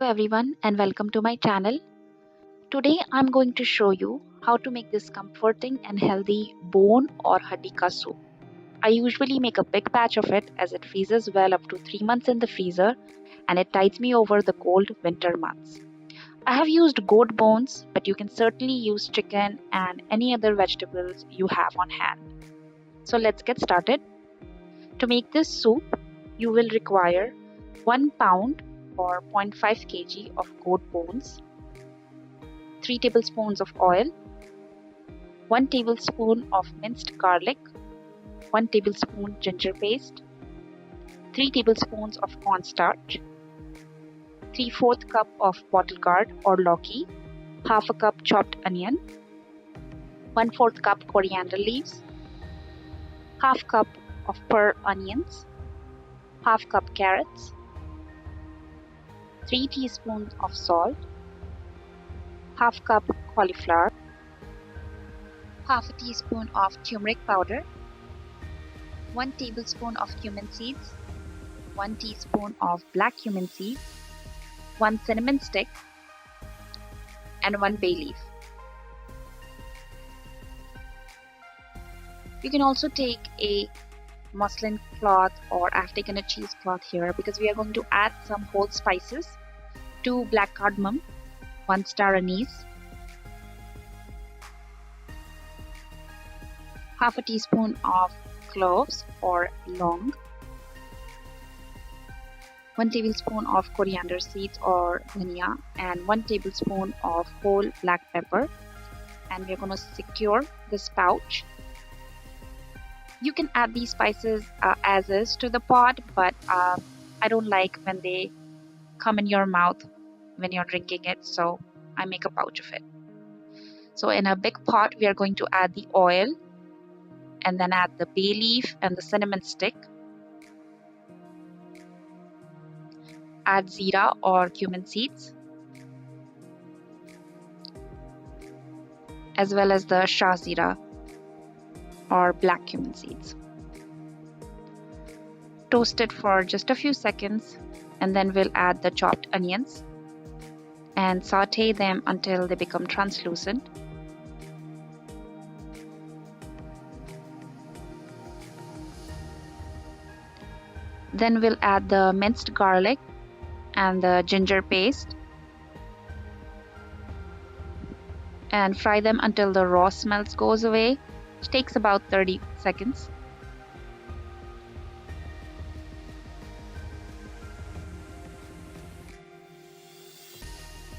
everyone and welcome to my channel. Today I'm going to show you how to make this comforting and healthy bone or haddi ka soup. I usually make a big batch of it as it freezes well up to 3 months in the freezer and it tides me over the cold winter months. I have used goat bones, but you can certainly use chicken and any other vegetables you have on hand. So let's get started. To make this soup, you will require 1 pound or 0.5 kg of goat bones, 3 tablespoons of oil, 1 tablespoon of minced garlic, 1 tablespoon ginger paste, 3 tablespoons of corn starch, 3/4 cup of bottle gourd or lauki, half a cup chopped onion, 1/4 cup coriander leaves, half cup of pearl onions, half cup carrots, 3 teaspoons of salt, half cup cauliflower, half a teaspoon of turmeric powder, 1 tablespoon of cumin seeds, 1 teaspoon of black cumin seeds, 1 cinnamon stick, and 1 bay leaf. You can also take a muslin cloth, or I've taken a cheesecloth here because we are going to add some whole spices: 2 black cardamom, 1 star anise, half a teaspoon of cloves or lavung, 1 tablespoon of coriander seeds or dhania, and 1 tablespoon of whole black pepper. And we're going to secure this pouch. You can add these spices as is to the pot, but I don't like when they come in your mouth when you're drinking it, so I make a pouch of it. So in a big pot, we are going to add the oil and then add the bay leaf and the cinnamon stick. Add zeera or cumin seeds, as well as the Shaah zeera or black cumin seeds. Toast it for just a few seconds, and then we'll add the chopped onions and saute them until they become translucent. Then we'll add the minced garlic and the ginger paste and fry them until the raw smell goes away, which takes about 30 seconds.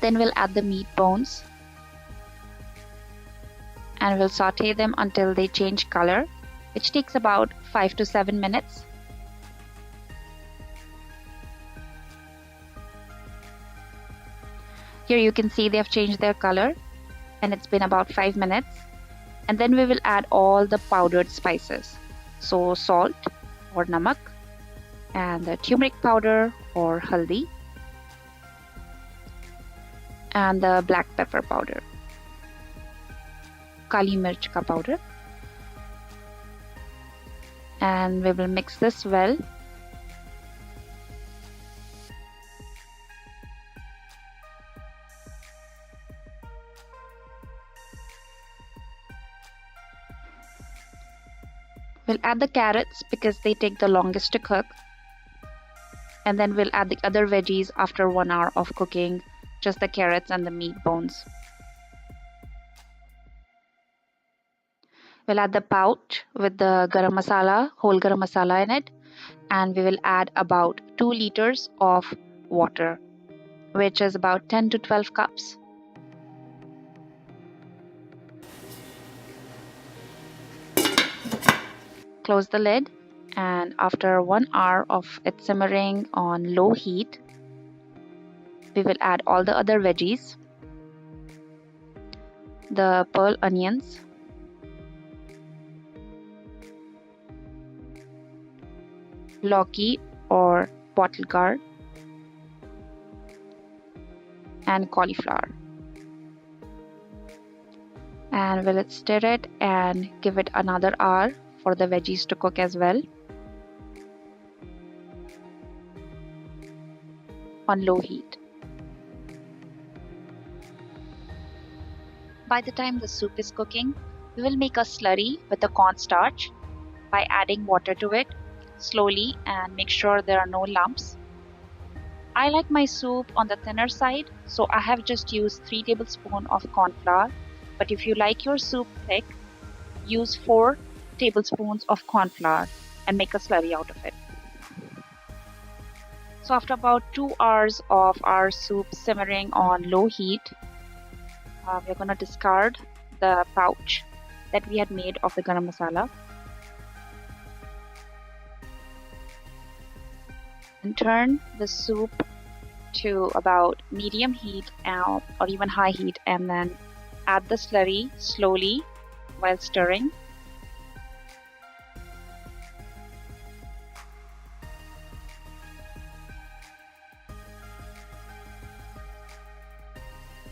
Then we'll add the meat bones and we'll saute them until they change color, which takes about 5 to 7 minutes. Here you can see they have changed their color and it's been about 5 minutes. And then we will add all the powdered spices. So salt or namak, and the turmeric powder or haldi, and the black pepper powder, kaali mirch ka powder. And we will mix this well. We'll add the carrots because they take the longest to cook. And then we'll add the other veggies after 1 hour of cooking, just the carrots and the meat bones. We'll add the pouch with the garam masala, whole garam masala in it. And we will add about 2 liters of water, which is about 10 to 12 cups. Close the lid, and after 1 hour of it simmering on low heat, we will add all the other veggies: the pearl onions, lauki or bottle gourd, and cauliflower. And we'll stir it and give it another hour for the veggies to cook as well on low heat. By the time the soup is cooking, we will make a slurry with the cornstarch by adding water to it slowly and make sure there are no lumps. I like my soup on the thinner side, so I have just used 3 tablespoons of corn flour. But if you like your soup thick, use 4 tablespoons of corn flour and make a slurry out of it. So after about 2 hours of our soup simmering on low heat, we're going to discard the pouch that we had made of the garam masala and turn the soup to about medium heat or even high heat, and then add the slurry slowly while stirring.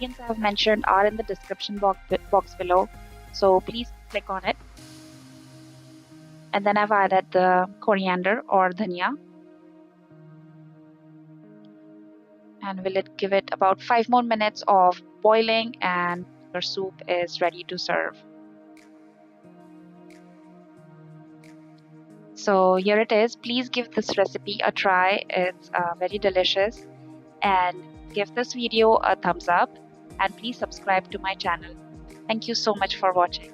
Links I have mentioned are in the description box below, so please click on it. And then I've added the coriander or dhania, and will it give it about 5 more minutes of boiling and your soup is ready to serve. So here it is. Please give this recipe a try. It's very delicious, and give this video a thumbs up and please subscribe to my channel. Thank you so much for watching.